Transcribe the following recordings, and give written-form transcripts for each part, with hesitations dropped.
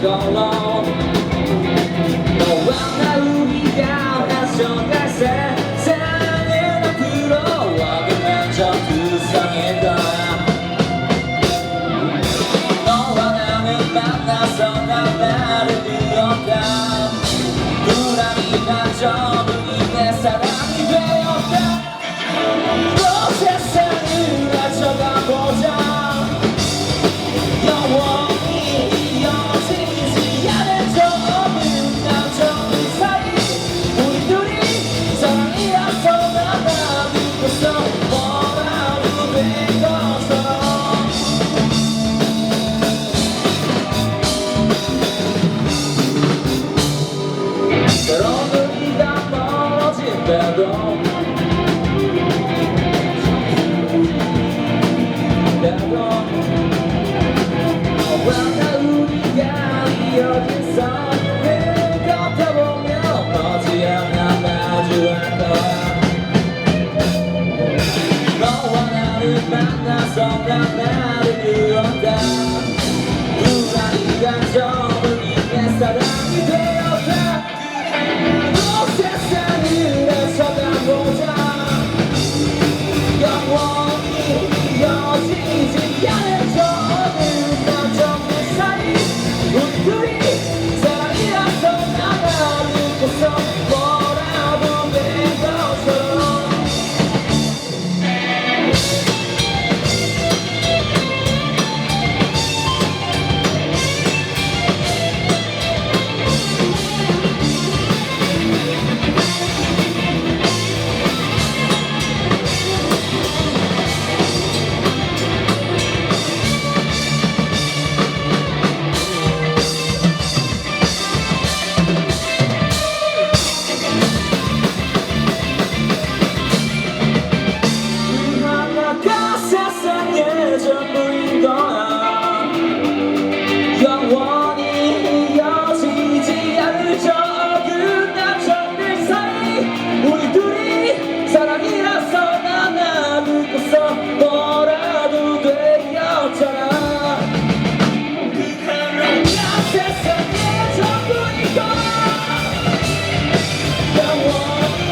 걸어 너와 나 우리가 하셔갈 세상은 앞으로 와그만 저 구성일 거야 너와 나는 만나서 나를 들었다 불안이 감정을 위해 사랑이 되었다 또 세상을 맞춰가보자 만나서 나를 그었다 불안이 감정을 위해 사랑이 되었다 또 세상을 맞춰가보자 영원히 이어지지 않을 저 어느 감정의 사이 우리 둘이 사랑이라서 나가고서 뭐라도 된 것처럼 전부인 거야 영원히 이어지지 않을 저 어긋난 정들 사이 우리 둘이 사랑이라서 난 나누고서 뭐라도 되었잖아 그 하나가 세상의 전부인 거야 영원히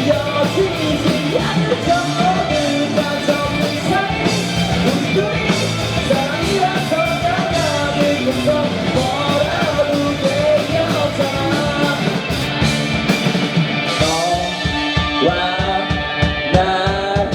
이어지지 않을 저 어긋난 정들 사이 사랑이라서 나가면서 뭐라도 되었잖아 너와 나